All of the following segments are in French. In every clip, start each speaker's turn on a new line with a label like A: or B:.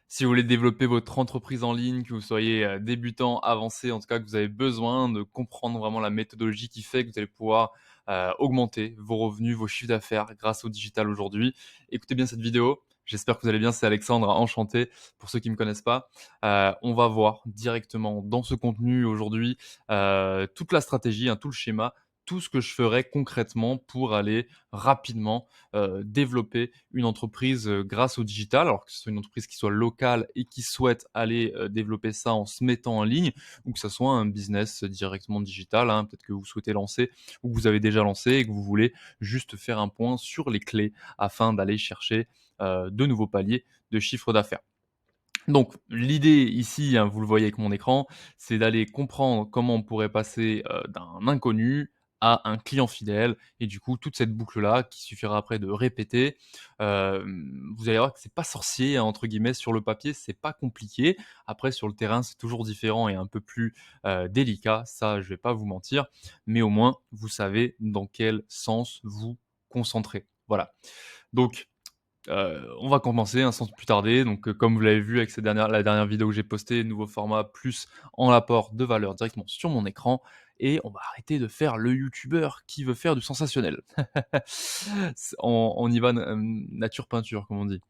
A: Si vous voulez développer votre entreprise en ligne, que vous soyez, débutant, avancé, en tout cas que vous avez besoin de comprendre vraiment la méthodologie qui fait que vous allez pouvoir, augmenter vos revenus, vos chiffres d'affaires grâce au digital aujourd'hui. Écoutez bien cette vidéo. J'espère que vous allez bien. C'est Alexandre, enchanté pour ceux qui ne me connaissent pas. On va voir directement dans ce contenu aujourd'hui, toute la stratégie, hein, tout le schéma, tout ce que je ferai concrètement pour aller rapidement, développer une entreprise, grâce au digital. Alors que ce soit une entreprise qui soit locale et qui souhaite aller, développer ça en se mettant en ligne ou que ça soit un business directement digital, hein. Peut-être que vous souhaitez lancer ou que vous avez déjà lancé et que vous voulez juste faire un point sur les clés afin d'aller chercher, de nouveaux paliers de chiffre d'affaires. Donc l'idée ici, hein, vous le voyez avec mon écran, c'est d'aller comprendre comment on pourrait passer, d'un inconnu à un client fidèle et du coup toute cette boucle-là qu'il suffira après de répéter. Vous allez voir que c'est pas «sorcier» hein, entre guillemets sur le papier, c'est pas compliqué. Après sur le terrain, c'est toujours différent et un peu plus, délicat, ça je vais pas vous mentir, mais au moins vous savez dans quel sens vous concentrer. Voilà. Donc on va commencer, hein, sans plus tarder. Donc, comme vous l'avez vu avec la dernière vidéo que j'ai postée, nouveau format plus en apport de valeur directement sur mon écran et on va arrêter de faire le youtubeur qui veut faire du sensationnel. On y va nature peinture comme on dit.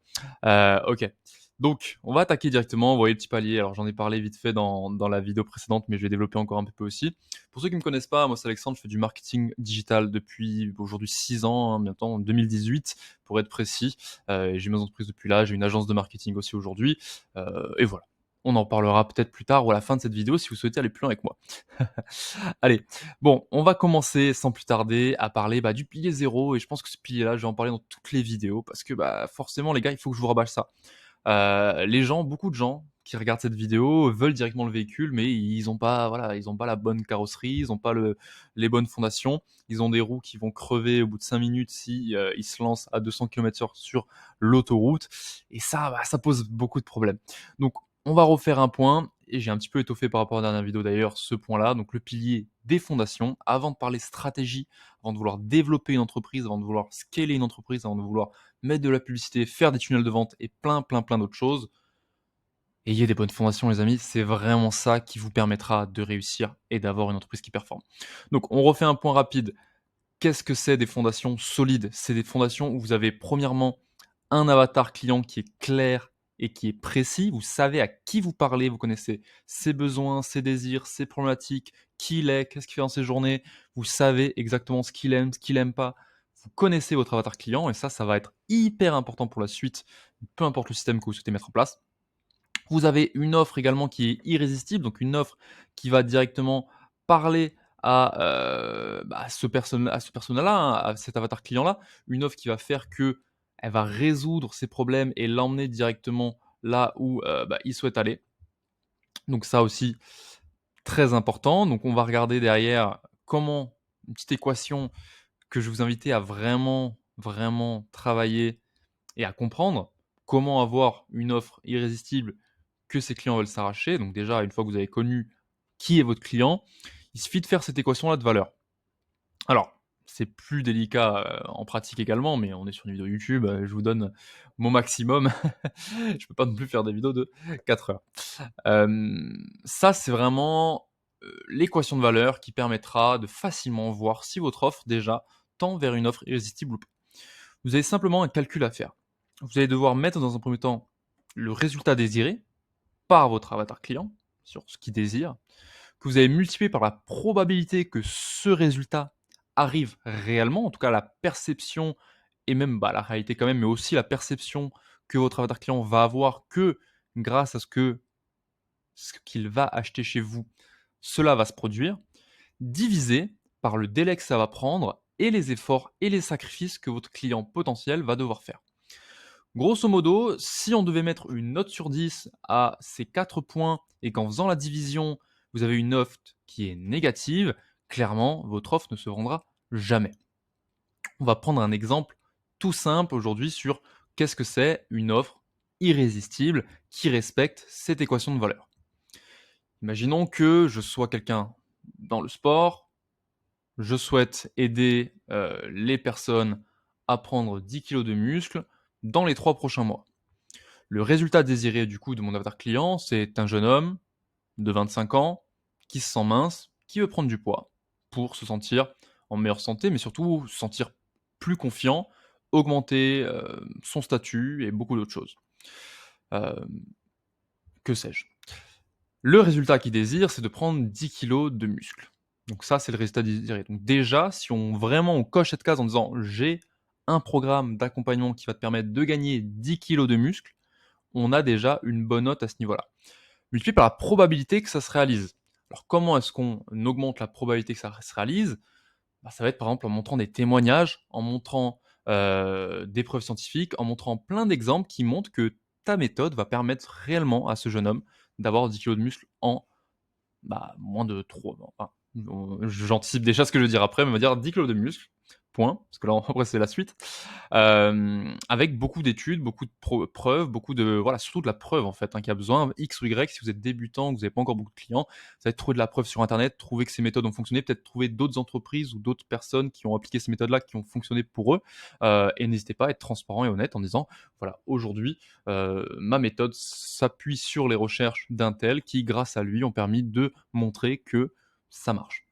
A: OK. Donc, on va attaquer directement. Vous voyez le petit palier. Alors, j'en ai parlé vite fait dans la vidéo précédente, mais je vais développer encore un peu aussi. Pour ceux qui ne me connaissent pas, moi c'est Alexandre, je fais du marketing digital depuis aujourd'hui 6 ans, hein, bientôt en 2018 pour être précis. J'ai mes entreprises depuis là, j'ai une agence de marketing aussi aujourd'hui. Et voilà. On en parlera peut-être plus tard ou à la fin de cette vidéo si vous souhaitez aller plus loin avec moi. Allez, bon, on va commencer sans plus tarder à parler du pilier zéro et je pense que ce pilier-là, je vais en parler dans toutes les vidéos parce que forcément les gars, il faut que je vous rabâche ça. Les gens, beaucoup de gens qui regardent cette vidéo veulent directement le véhicule, mais ils ont pas, voilà, ils ont pas la bonne carrosserie, ils ont pas les bonnes fondations. Ils ont des roues qui vont crever au bout de 5 minutes si, ils se lancent à 200 km/h sur l'autoroute et ça, ça pose beaucoup de problèmes. Donc on va refaire un point et j'ai un petit peu étoffé par rapport à la dernière vidéo d'ailleurs ce point-là, donc le pilier des fondations. Avant de parler stratégie, avant de vouloir développer une entreprise, avant de vouloir scaler une entreprise, avant de vouloir mettre de la publicité, faire des tunnels de vente et plein d'autres choses. Ayez des bonnes fondations les amis, c'est vraiment ça qui vous permettra de réussir et d'avoir une entreprise qui performe. Donc on refait un point rapide. Qu'est-ce que c'est des fondations solides? C'est des fondations où vous avez premièrement un avatar client qui est clair et qui est précis. Vous savez à qui vous parlez, vous connaissez ses besoins, ses désirs, ses problématiques, qui il est, qu'est-ce qu'il fait dans ses journées. Vous savez exactement ce qu'il aime pas. Vous connaissez votre avatar client et ça va être hyper important pour la suite, peu importe le système que vous souhaitez mettre en place. Vous avez une offre également qui est irrésistible, donc une offre qui va directement parler à ce persona-là, hein, à cet avatar client-là. Une offre qui va faire que elle va résoudre ses problèmes et l'emmener directement là où, il souhaite aller. Donc ça aussi, très important. Donc on va regarder derrière comment une petite équation que je vais vous inviter à vraiment travailler et à comprendre comment avoir une offre irrésistible que ses clients veulent s'arracher. Donc déjà, une fois que vous avez connu qui est votre client, il suffit de faire cette équation-là de valeur. Alors, c'est plus délicat en pratique également, mais on est sur une vidéo YouTube, je vous donne mon maximum. Je peux pas non plus faire des vidéos de 4 heures. Ça, c'est vraiment l'équation de valeur qui permettra de facilement voir si votre offre déjà tend vers une offre irrésistible ou pas. Vous avez simplement un calcul à faire. Vous allez devoir mettre dans un premier temps le résultat désiré par votre avatar client sur ce qu'il désire, que vous allez multiplier par la probabilité que ce résultat arrive réellement, en tout cas la perception et même la réalité quand même, mais aussi la perception que votre avatar client va avoir que grâce à ce qu'il va acheter chez vous, cela va se produire, divisé par le délai que ça va prendre et les efforts et les sacrifices que votre client potentiel va devoir faire. Grosso modo, si on devait mettre une note sur 10 à ces 4 points et qu'en faisant la division, vous avez une offre qui est négative, clairement, votre offre ne se vendra jamais. On va prendre un exemple tout simple aujourd'hui sur qu'est-ce que c'est une offre irrésistible qui respecte cette équation de valeur. Imaginons que je sois quelqu'un dans le sport, je souhaite aider les personnes à prendre 10 kg de muscles dans les 3 prochains mois. Le résultat désiré du coup de mon avatar client, c'est un jeune homme de 25 ans qui se sent mince, qui veut prendre du poids pour se sentir en meilleure santé, mais surtout se sentir plus confiant, augmenter, son statut et beaucoup d'autres choses. Hem, que sais-je? Le résultat qu'il désire, c'est de prendre 10 kilos de muscle. Donc ça, c'est le résultat désiré. Donc déjà, si on coche cette case en disant: «J'ai un programme d'accompagnement qui va te permettre de gagner 10 kilos de muscle», on a déjà une bonne note à ce niveau-là. Multiplié par la probabilité que ça se réalise. Alors comment est-ce qu'on augmente la probabilité que ça se réalise? Bah, ça va être par exemple en montrant des témoignages, en montrant, des preuves scientifiques, en montrant plein d'exemples qui montrent que ta méthode va permettre réellement à ce jeune homme d'avoir 10 kilogrammes de muscle en moins de 3 enfin, j'anticipe déjà ce que je veux dire après, mais on va dire 10 kilos de muscle, point, parce que là, après, c'est la suite. Avec beaucoup d'études, beaucoup de preuves, beaucoup de voilà, surtout de la preuve, en fait, qui a besoin. X ou Y, si vous êtes débutant, que vous n'avez pas encore beaucoup de clients, vous allez trouver de la preuve sur internet, trouver que ces méthodes ont fonctionné, peut-être trouver d'autres entreprises ou d'autres personnes qui ont appliqué ces méthodes-là, qui ont fonctionné pour eux. Et n'hésitez pas à être transparent et honnête en disant: «Voilà, aujourd'hui, ma méthode s'appuie sur les recherches d'un tel qui, grâce à lui, ont permis de montrer que ça marche».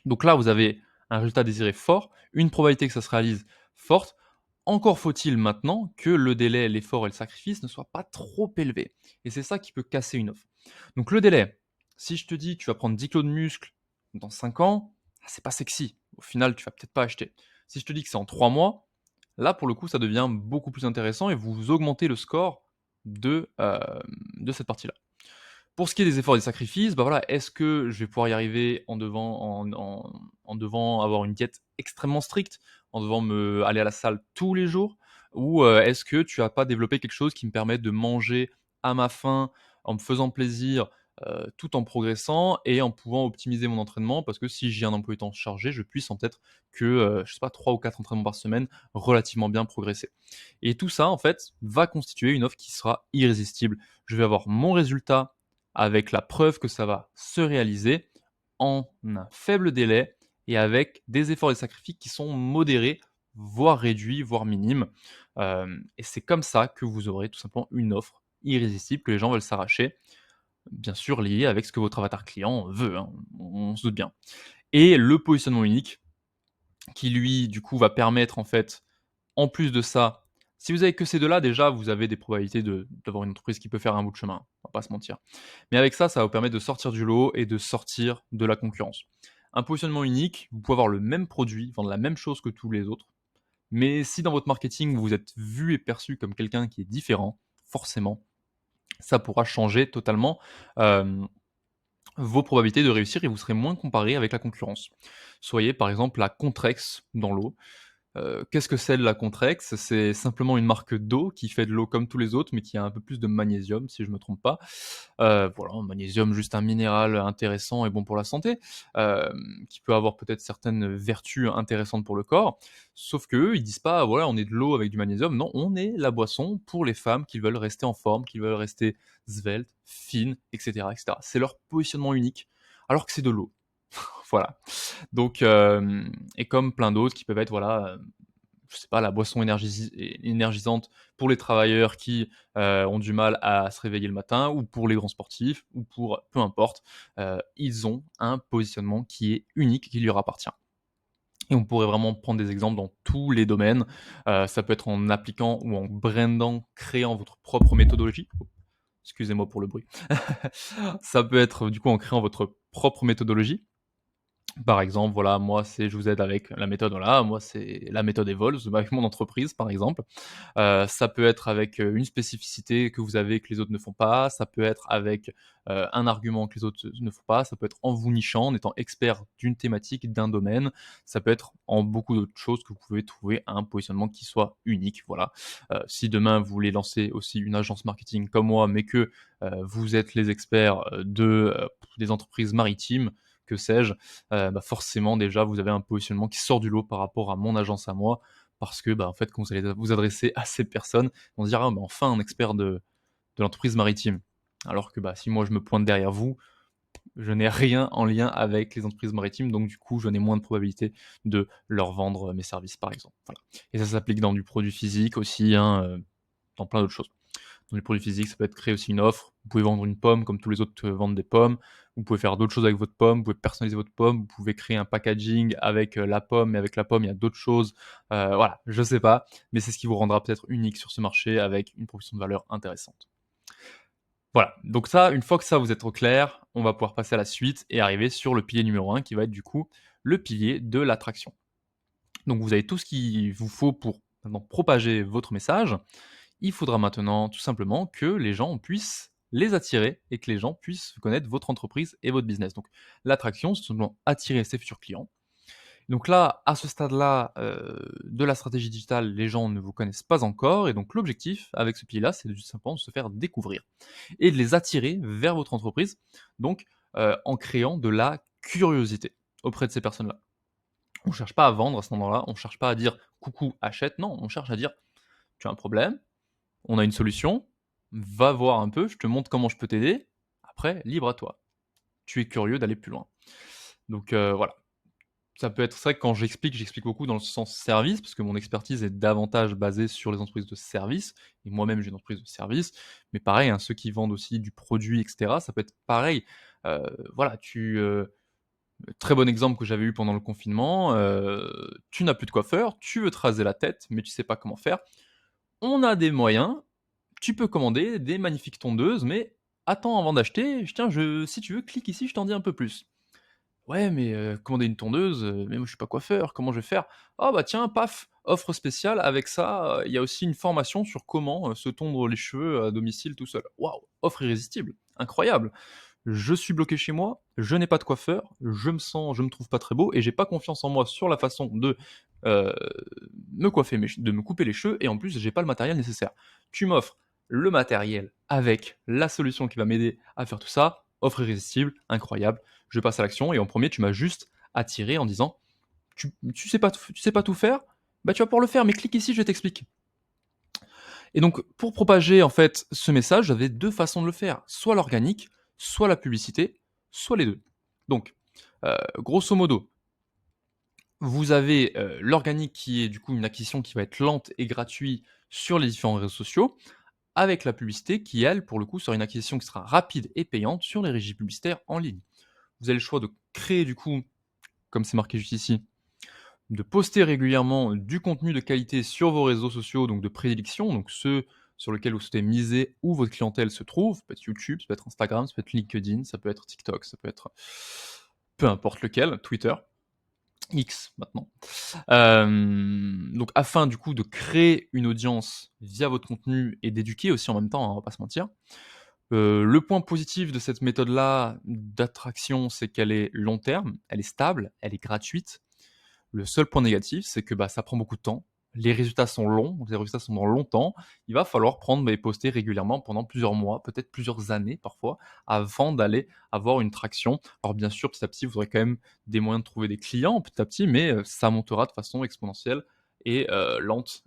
A: Donc là, vous avez un résultat désiré fort, une probabilité que ça se réalise forte. Encore faut-il maintenant que le délai, l'effort et le sacrifice ne soient pas trop élevés. Et c'est ça qui peut casser une offre. Donc le délai, si je te dis tu vas prendre 10 kilos de muscle dans 5 ans, c'est pas sexy. Au final, tu vas peut-être pas acheter. Si je te dis que c'est en 3 mois, là pour le coup, ça devient beaucoup plus intéressant et vous augmentez le score de cette partie-là. Pour ce qui est des efforts et des sacrifices, bah, voilà, est-ce que je vais pouvoir y arriver en devant avoir une diète extrêmement stricte, en devant aller à la salle tous les jours? Ou, est-ce que tu as pas développé quelque chose qui me permet de manger à ma faim, en me faisant plaisir, tout en progressant et en pouvant optimiser mon entraînement? Parce que si j'ai un emploi du temps chargé, je puisse en peut-être que, je sais pas, 3 ou 4 entraînements par semaine, relativement bien progresser. Et tout ça, en fait, va constituer une offre qui sera irrésistible. Je vais avoir mon résultat avec la preuve que ça va se réaliser en un faible délai et avec des efforts et des sacrifices qui sont modérés, voire réduits, voire minimes. Et c'est comme ça que vous aurez tout simplement une offre irrésistible que les gens veulent s'arracher, bien sûr liée avec ce que votre avatar client veut, hein, on se doute bien. Et le positionnement unique qui lui, du coup, va permettre en fait en plus de ça, si vous avez que ces 2 là, déjà, vous avez des probabilités d'avoir une entreprise qui peut faire un bout de chemin, on va pas se mentir. Mais avec ça, ça va vous permettre de sortir du lot et de sortir de la concurrence. Un positionnement unique, vous pouvez avoir le même produit, vendre la même chose que tous les autres, mais si dans votre marketing, vous êtes vu et perçu comme quelqu'un qui est différent, forcément, ça pourra changer totalement, hem, vos probabilités de réussir et vous serez moins comparé avec la concurrence. Soyez par exemple la Contrex dans l'eau. Qu'est-ce que c'est de la Contrex? C'est simplement une marque d'eau qui fait de l'eau comme tous les autres, mais qui a un peu plus de magnésium, si je me trompe pas. Voilà, magnésium, juste un minéral intéressant et bon pour la santé, qui peut avoir peut-être certaines vertus intéressantes pour le corps. Sauf qu'eux, ils disent pas: «Voilà, on est de l'eau avec du magnésium». Non, on est la boisson pour les femmes qui veulent rester en forme, qui veulent rester sveltes, fines, et cetera, et cetera. C'est leur positionnement unique, alors que c'est de l'eau. Voilà. Donc et comme plein d'autres qui peuvent être, voilà, je sais pas, la boisson énergisante pour les travailleurs qui, ont du mal à se réveiller le matin ou pour les grands sportifs ou pour peu importe, ils ont un positionnement qui est unique, qui leur appartient. Et on pourrait vraiment prendre des exemples dans tous les domaines. Ça peut être en appliquant ou en brandant, créant votre propre méthodologie. Excusez-moi pour le bruit. Ça peut être, du coup, en créant votre propre méthodologie. Par exemple, voilà, moi, c'est je vous aide avec la méthode, voilà, moi, c'est la méthode Evolve, avec mon entreprise, par exemple. Ça peut être avec, une spécificité que vous avez que les autres ne font pas, ça peut être avec, un argument que les autres ne font pas, ça peut être en vous nichant, en étant expert d'une thématique, d'un domaine, ça peut être en beaucoup d'autres choses que vous pouvez trouver un positionnement qui soit unique, voilà. Si demain vous voulez lancer aussi une agence marketing comme moi, mais que, vous êtes les experts, des entreprises maritimes, que sais-je, forcément déjà vous avez un positionnement qui sort du lot par rapport à mon agence à moi, parce que, en fait, quand vous allez vous adresser à ces personnes, on se dira: «Ah, enfin un expert de l'entreprise maritime». Alors que, si moi je me pointe derrière vous, je n'ai rien en lien avec les entreprises maritimes, donc du coup, je n'ai moins de probabilité de leur vendre, mes services, par exemple. Voilà. Et ça s'applique dans du produit physique aussi, hein, dans plein d'autres choses. Dans les produits physiques, ça peut être créer aussi une offre. Vous pouvez vendre une pomme comme tous les autres vendent des pommes. Vous pouvez faire d'autres choses avec votre pomme. Vous pouvez personnaliser votre pomme. Vous pouvez créer un packaging avec la pomme. Et avec la pomme, il y a d'autres choses. Voilà, je sais pas. Mais c'est ce qui vous rendra peut-être unique sur ce marché avec une proposition de valeur intéressante. Voilà, donc ça, une fois que ça vous êtes au clair, on va pouvoir passer à la suite et arriver sur le pilier numéro 1 qui va être du coup le pilier de l'attraction. Donc vous avez tout ce qu'il vous faut pour maintenant propager votre message. Il faudra maintenant tout simplement que les gens puissent les attirer et que les gens puissent connaître votre entreprise et votre business. Donc l'attraction, c'est tout simplement attirer ses futurs clients. Donc là, à ce stade-là de la stratégie digitale, les gens ne vous connaissent pas encore et donc l'objectif avec ce pilier-là, c'est tout simplement de se faire découvrir et de les attirer vers votre entreprise, donc en créant de la curiosité auprès de ces personnes-là. On ne cherche pas à vendre à ce moment-là, on ne cherche pas à dire coucou, achète, non, on cherche à dire tu as un problème, on a une solution, va voir un peu, je te montre comment je peux t'aider, après, libre à toi. Tu es curieux d'aller plus loin. Donc voilà. Ça peut être ça que quand j'explique beaucoup dans le sens service, parce que mon expertise est davantage basée sur les entreprises de service, et moi-même j'ai une entreprise de service, mais pareil, hein, ceux qui vendent aussi du produit, et cetera, ça peut être pareil. Voilà, très bon exemple que j'avais eu pendant le confinement, tu n'as plus de coiffeur, tu veux te raser la tête, mais tu sais pas comment faire. On a des moyens, tu peux commander des magnifiques tondeuses, mais attends avant d'acheter, tiens, si tu veux, clique ici, je t'en dis un peu plus. Ouais, mais commander une tondeuse, mais moi je suis pas coiffeur, comment je vais faire? Ah bah tiens, paf, offre spéciale avec ça, il y a aussi une formation sur comment, se tondre les cheveux à domicile tout seul. Waouh! Offre irrésistible, incroyable! Je suis bloqué chez moi, je n'ai pas de coiffeur, je me trouve pas très beau et j'ai pas confiance en moi sur la façon de, heu, me coiffer de me couper les cheveux et en plus j'ai pas le matériel nécessaire. Tu m'offres le matériel avec la solution qui va m'aider à faire tout ça, offre irrésistible, incroyable. Je passe à l'action et en premier tu m'as juste attiré en disant: Tu sais pas tout faire? Bah, tu vas pouvoir le faire, mais clique ici, je t'explique». Et donc pour propager en fait ce message, j'avais 2 façons de le faire, soit l'organique, soit la publicité, soit les 2. Donc grosso modo, vous avez, l'organique qui est du coup une acquisition qui va être lente et gratuite sur les différents réseaux sociaux, avec la publicité qui elle, pour le coup, sera une acquisition qui sera rapide et payante sur les régies publicitaires en ligne. Vous avez le choix de créer du coup, comme c'est marqué juste ici, de poster régulièrement du contenu de qualité sur vos réseaux sociaux, donc de prédilection, donc ceux sur lesquels vous souhaitez miser, où votre clientèle se trouve. Ça peut être YouTube, ça peut être Instagram, ça peut être LinkedIn, ça peut être TikTok, ça peut être peu importe lequel, Twitter, X maintenant. Donc afin du coup de créer une audience via votre contenu et d'éduquer aussi en même temps, hein, on va pas se mentir. Le point positif de cette méthode-là d'attraction, c'est qu'elle est long terme, elle est stable, elle est gratuite. Le seul point négatif, c'est que, bah, ça prend beaucoup de temps. Les résultats sont longs, les résultats sont dans longtemps. Il va falloir prendre, et poster régulièrement pendant plusieurs mois, peut-être plusieurs années parfois, avant d'aller avoir une traction. Alors bien sûr, petit à petit, vous aurez quand même des moyens de trouver des clients petit à petit, mais ça montera de façon exponentielle et lente,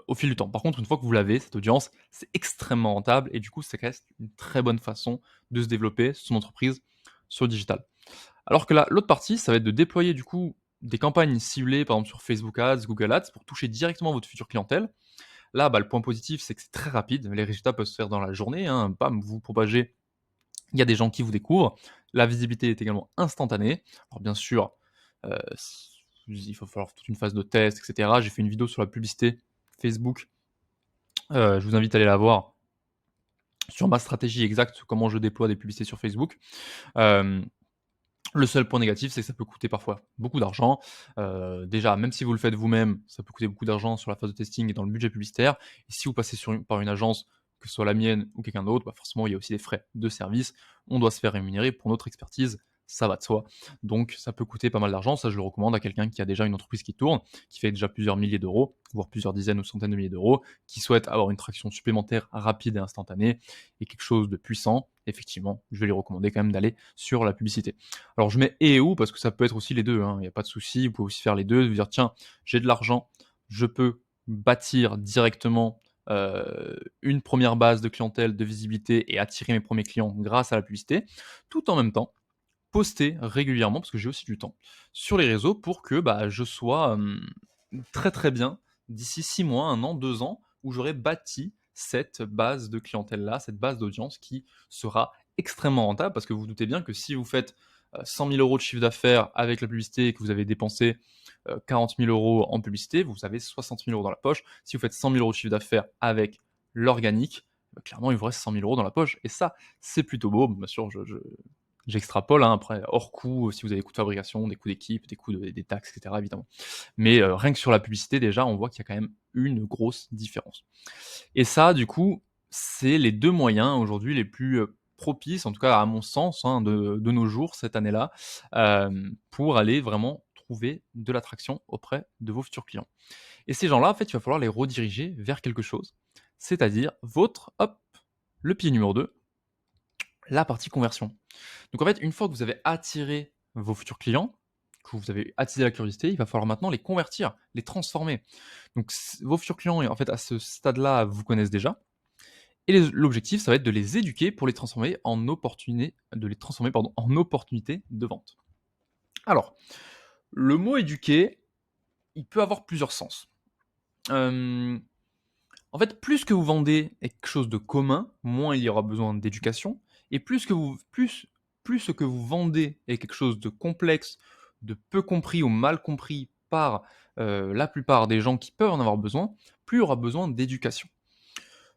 A: au fil du temps. Par contre, une fois que vous l'avez, cette audience, c'est extrêmement rentable et du coup, c'est reste une très bonne façon de se développer son entreprise sur le digital. Alors que là, l'autre partie, ça va être de déployer du coup des campagnes ciblées, par exemple sur Facebook Ads, Google Ads, pour toucher directement votre future clientèle. Là, bah, le point positif, c'est que c'est très rapide. Les résultats peuvent se faire dans la journée. Hein. Bam, vous propagez, il y a des gens qui vous découvrent. La visibilité est également instantanée. Alors bien sûr, euh, il va falloir toute une phase de test, etc. J'ai fait une vidéo sur la publicité Facebook. Je vous invite à aller la voir sur ma stratégie exacte, comment je déploie des publicités sur Facebook. Euh, Le seul point négatif, c'est que ça peut coûter parfois beaucoup d'argent. Déjà, même si vous le faites vous-même, ça peut coûter beaucoup d'argent sur la phase de testing et dans le budget publicitaire. Et si vous passez par une agence, que ce soit la mienne ou quelqu'un d'autre, bah forcément, il y a aussi des frais de service. On doit se faire rémunérer pour notre expertise, ça va de soi. Donc, ça peut coûter pas mal d'argent. Ça, je le recommande à quelqu'un qui a déjà une entreprise qui tourne, qui fait déjà plusieurs milliers d'euros, voire plusieurs dizaines ou centaines de milliers d'euros, qui souhaite avoir une traction supplémentaire rapide et instantanée et quelque chose de puissant. Effectivement, je vais lui recommander quand même d'aller sur la publicité. Alors je mets et ou parce que ça peut être aussi les deux, hein, il n'y a pas de souci, vous pouvez aussi faire les deux, vous dire tiens, j'ai de l'argent, je peux bâtir directement une première base de clientèle, de visibilité et attirer mes premiers clients grâce à la publicité, tout en même temps poster régulièrement, parce que j'ai aussi du temps, sur les réseaux pour que bah, je sois très très bien d'ici 6 mois, 1 an, 2 ans, où j'aurai bâti cette base de clientèle-là, cette base d'audience qui sera extrêmement rentable parce que vous vous doutez bien que si vous faites 100 000 € de chiffre d'affaires avec la publicité et que vous avez dépensé 40 000 € en publicité, vous avez 60 000 € dans la poche. Si vous faites 100 000 € de chiffre d'affaires avec l'organique, clairement, il vous reste 100 000 € dans la poche. Et ça, c'est plutôt beau. Bien sûr, j'extrapole, hein, après, hors coût, si vous avez des coûts de fabrication, des coûts d'équipe, des coûts des taxes, etc., évidemment. Mais rien que sur la publicité, déjà, on voit qu'il y a quand même une grosse différence. Et ça, du coup, c'est les 2 moyens aujourd'hui les plus, propices, en tout cas à mon sens, hein, de nos jours, cette année-là, pour aller vraiment trouver de l'attraction auprès de vos futurs clients. Et ces gens-là, en fait, il va falloir les rediriger vers quelque chose, c'est-à-dire le pilier numéro 2, la partie conversion. Donc en fait, une fois que vous avez attiré vos futurs clients, que vous avez attisé la curiosité, il va falloir maintenant les convertir, les transformer. Donc vos futurs clients, en fait, à ce stade-là, vous connaissent déjà. Et l'objectif, ça va être de les éduquer pour les transformer en en opportunités de vente. Alors, le mot éduquer, il peut avoir plusieurs sens. En fait, plus que vous vendez est quelque chose de commun, moins il y aura besoin d'éducation. Et plus ce que vous vendez est quelque chose de complexe, de peu compris ou mal compris par la plupart des gens qui peuvent en avoir besoin, plus il y aura besoin d'éducation.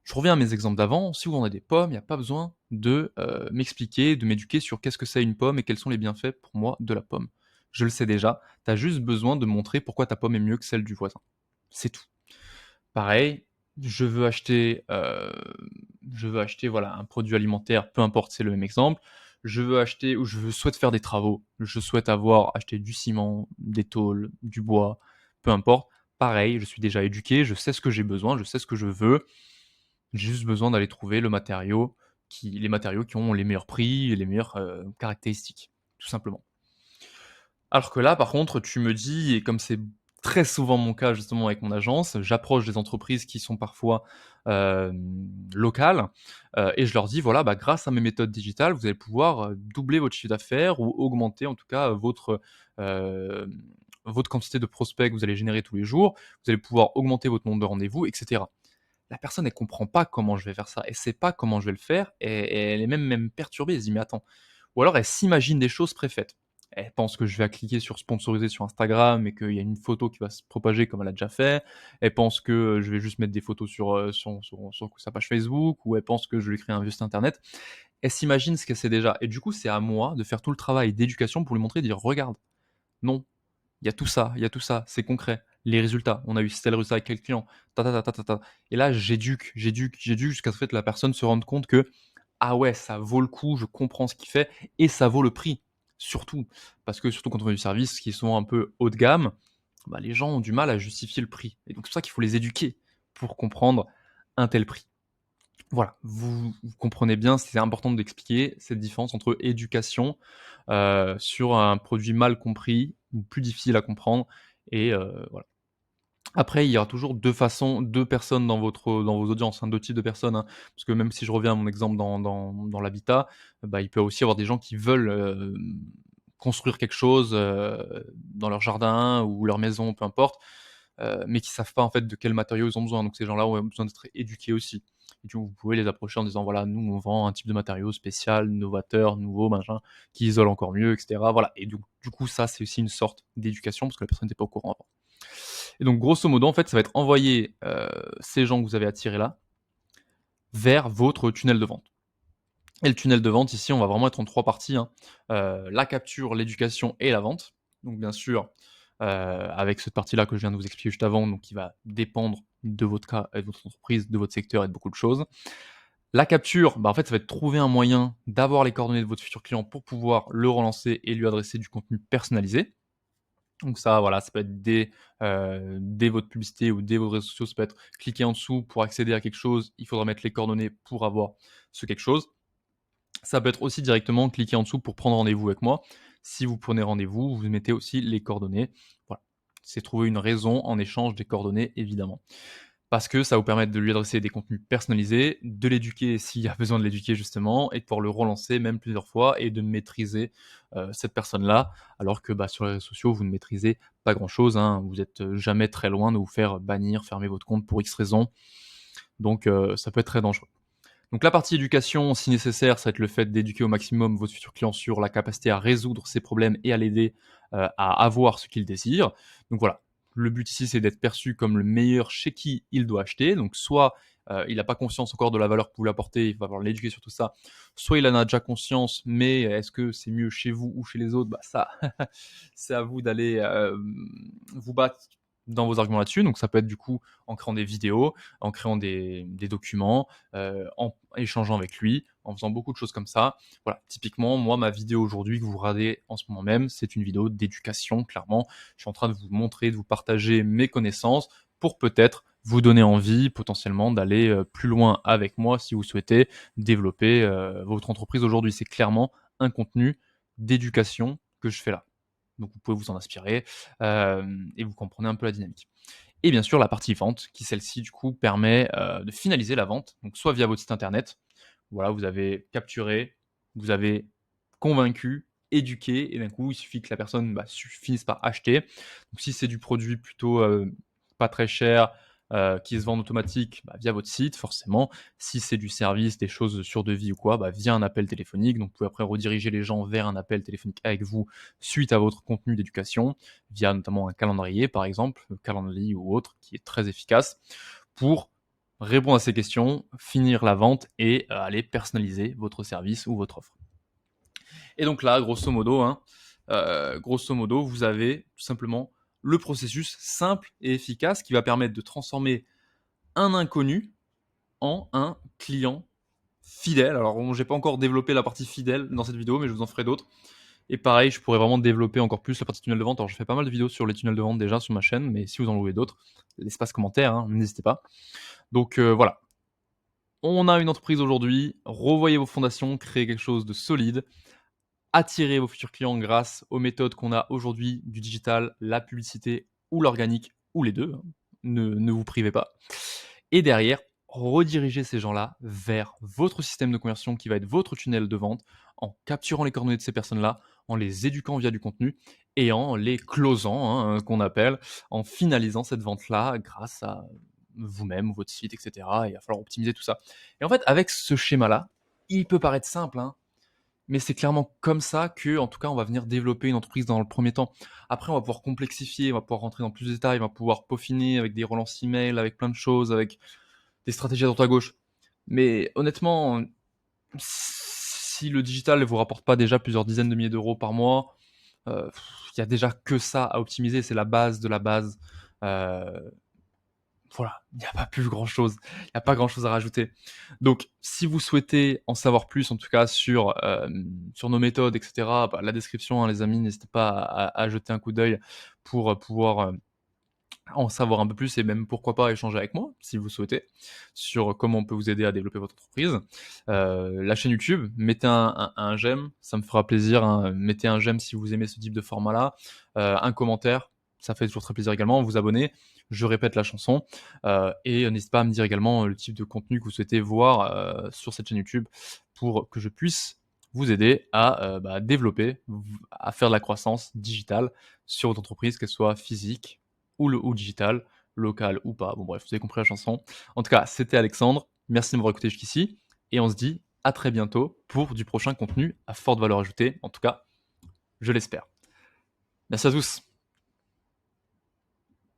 A: Je reviens à mes exemples d'avant. Si vous vendez des pommes, il n'y a pas besoin de m'expliquer, de m'éduquer sur qu'est-ce que c'est une pomme et quels sont les bienfaits pour moi de la pomme. Je le sais déjà. Tu as juste besoin de montrer pourquoi ta pomme est mieux que celle du voisin. C'est tout. Pareil, je veux acheter, voilà, un produit alimentaire, peu importe, c'est le même exemple. Je veux acheter ou je souhaite faire des travaux. Je souhaite acheter du ciment, des tôles, du bois, peu importe. Pareil, je suis déjà éduqué, je sais ce que j'ai besoin, je sais ce que je veux. J'ai juste besoin d'aller trouver les matériaux qui ont les meilleurs prix et les meilleures, caractéristiques, tout simplement. Alors que là, par contre, tu me dis, et comme c'est très souvent mon cas justement avec mon agence, j'approche des entreprises qui sont parfois locales et je leur dis voilà, bah, grâce à mes méthodes digitales, vous allez pouvoir doubler votre chiffre d'affaires ou augmenter en tout cas euh, votre quantité de prospects que vous allez générer tous les jours. Vous allez pouvoir augmenter votre nombre de rendez-vous, etc. La personne, elle comprend pas comment je vais faire ça, elle sait pas comment je vais le faire et elle est même perturbée. Elle se dit mais attends, ou alors elle s'imagine des choses préfaites. Elle pense que je vais cliquer sur sponsoriser sur Instagram et qu'il y a une photo qui va se propager comme elle a déjà fait. Elle pense que je vais juste mettre des photos sur sa page Facebook ou elle pense que je vais créer un vieux site internet. Elle s'imagine ce qu'elle sait déjà. Et du coup, c'est à moi de faire tout le travail d'éducation pour lui montrer, de dire regarde, non, il y a tout ça, c'est concret. Les résultats, on a eu tel résultat avec quel client, ta ta ta ta ta ta. Et là, j'éduque jusqu'à ce que la personne se rende compte que ah ouais, ça vaut le coup, je comprends ce qu'il fait et ça vaut le prix. Surtout, parce que surtout quand on fait du service qui est souvent un peu haut de gamme, bah, les gens ont du mal à justifier le prix. Et donc c'est pour ça qu'il faut les éduquer pour comprendre un tel prix. Voilà, vous comprenez bien, c'est important d'expliquer cette différence entre éducation sur un produit mal compris ou plus difficile à comprendre et voilà. Après, il y aura toujours 2 personnes dans vos audiences, hein, 2 types de personnes, hein. Parce que même si je reviens à mon exemple dans l'habitat, bah, il peut aussi y avoir des gens qui veulent, construire quelque chose, dans leur jardin ou leur maison, peu importe, mais qui savent pas en fait de quels matériaux ils ont besoin. Donc ces gens-là ont besoin d'être éduqués aussi. Et du coup, vous pouvez les approcher en disant voilà, nous on vend un type de matériau spécial, novateur, nouveau, machin, qui isole encore mieux, etc. Voilà. Et du coup, ça c'est aussi une sorte d'éducation parce que la personne n'était pas au courant avant. Et donc grosso modo, en fait, ça va être envoyer ces gens que vous avez attirés là vers votre tunnel de vente. Et le tunnel de vente, ici, on va vraiment être en 3 parties, hein. La capture, l'éducation et la vente. Donc bien sûr, avec cette partie-là que je viens de vous expliquer juste avant, donc qui va dépendre de votre cas et de votre entreprise, de votre secteur et de beaucoup de choses. La capture, bah, en fait, ça va être trouver un moyen d'avoir les coordonnées de votre futur client pour pouvoir le relancer et lui adresser du contenu personnalisé. Donc ça, voilà, ça peut être dès votre publicité ou dès vos réseaux sociaux, ça peut être cliquer en dessous pour accéder à quelque chose, il faudra mettre les coordonnées pour avoir ce quelque chose. Ça peut être aussi directement cliquer en dessous pour prendre rendez-vous avec moi. Si vous prenez rendez-vous, vous mettez aussi les coordonnées. Voilà. C'est trouver une raison en échange des coordonnées, évidemment. Parce que ça va vous permettre de lui adresser des contenus personnalisés, de l'éduquer s'il y a besoin de l'éduquer justement, et de pouvoir le relancer même plusieurs fois et de maîtriser cette personne-là, alors que bah, sur les réseaux sociaux, vous ne maîtrisez pas grand-chose, hein. Vous n'êtes jamais très loin de vous faire bannir, fermer votre compte pour X raisons. Donc ça peut être très dangereux. Donc la partie éducation, si nécessaire, ça va être le fait d'éduquer au maximum votre futur client sur la capacité à résoudre ses problèmes et à l'aider à avoir ce qu'il désire. Donc voilà, le but ici, c'est d'être perçu comme le meilleur chez qui il doit acheter. Donc soit il n'a pas conscience encore de la valeur que vous lui apportez, il va falloir l'éduquer sur tout ça. Soit il en a déjà conscience, mais est-ce que c'est mieux chez vous ou chez les autres? Bah ça, c'est à vous d'aller vous battre dans vos arguments là-dessus. Donc ça peut être du coup en créant des vidéos, en créant des documents, en échangeant avec lui, en faisant beaucoup de choses comme ça. Voilà, typiquement, moi, ma vidéo aujourd'hui que vous regardez en ce moment même, c'est une vidéo d'éducation, clairement. Je suis en train de vous montrer, de vous partager mes connaissances pour peut-être vous donner envie potentiellement d'aller plus loin avec moi si vous souhaitez développer votre entreprise aujourd'hui. C'est clairement un contenu d'éducation que je fais là. Donc vous pouvez vous en inspirer et vous comprenez un peu la dynamique. Et bien sûr la partie vente qui celle-ci du coup permet de finaliser la vente, donc soit via votre site internet, voilà, vous avez capturé, vous avez convaincu, éduqué et d'un coup il suffit que la personne finisse par acheter. Donc si c'est du produit plutôt pas très cher, qui se vend en automatique via votre site forcément. Si c'est du service, des choses sur devis ou quoi, via un appel téléphonique. Donc vous pouvez après rediriger les gens vers un appel téléphonique avec vous suite à votre contenu d'éducation, via notamment un calendrier par exemple, Calendly ou autre, qui est très efficace pour répondre à ces questions, finir la vente et aller personnaliser votre service ou votre offre. Et donc là, grosso modo, vous avez tout simplement le processus simple et efficace qui va permettre de transformer un inconnu en un client fidèle. Alors, j'ai pas encore développé la partie fidèle dans cette vidéo, mais je vous en ferai d'autres. Et pareil, je pourrais vraiment développer encore plus la partie tunnel de vente. Alors, je fais pas mal de vidéos sur les tunnels de vente déjà sur ma chaîne, mais si vous en voulez d'autres, l'espace commentaire, n'hésitez pas. Donc voilà, on a une entreprise aujourd'hui, revoyez vos fondations, créez quelque chose de solide, attirez vos futurs clients grâce aux méthodes qu'on a aujourd'hui du digital, la publicité ou l'organique, ou les deux, ne vous privez pas. Et derrière, redirigez ces gens-là vers votre système de conversion qui va être votre tunnel de vente en capturant les coordonnées de ces personnes-là, en les éduquant via du contenu et en les closant, qu'on appelle, en finalisant cette vente-là grâce à vous-même, votre site, etc. Et il va falloir optimiser tout ça. Et en fait, avec ce schéma-là, il peut paraître simple, mais c'est clairement comme ça que, en tout cas, on va venir développer une entreprise dans le premier temps. Après, on va pouvoir complexifier, on va pouvoir rentrer dans plus de détails, on va pouvoir peaufiner avec des relances email, avec plein de choses, avec des stratégies à droite à gauche. Mais honnêtement, si le digital ne vous rapporte pas déjà plusieurs dizaines de milliers d'euros par mois, il y a déjà que ça à optimiser, c'est la base de la base. Euh, voilà, il n'y a pas plus grand-chose, il n'y a pas grand-chose à rajouter. Donc, si vous souhaitez en savoir plus, en tout cas sur nos méthodes, etc., la description, les amis, n'hésitez pas à jeter un coup d'œil pour pouvoir en savoir un peu plus et même pourquoi pas échanger avec moi, si vous souhaitez, sur comment on peut vous aider à développer votre entreprise. La chaîne YouTube, mettez un j'aime, ça me fera plaisir. Mettez un j'aime si vous aimez ce type de format-là. Un commentaire, ça fait toujours très plaisir également. Vous abonner, je répète la chanson. Et n'hésitez pas à me dire également le type de contenu que vous souhaitez voir sur cette chaîne YouTube pour que je puisse vous aider à développer, à faire de la croissance digitale sur votre entreprise, qu'elle soit physique ou digital, local ou pas. Bon bref, vous avez compris la chanson. En tout cas, c'était Alexandre. Merci de m'avoir écouté jusqu'ici. Et on se dit à très bientôt pour du prochain contenu à forte valeur ajoutée. En tout cas, je l'espère. Merci à tous.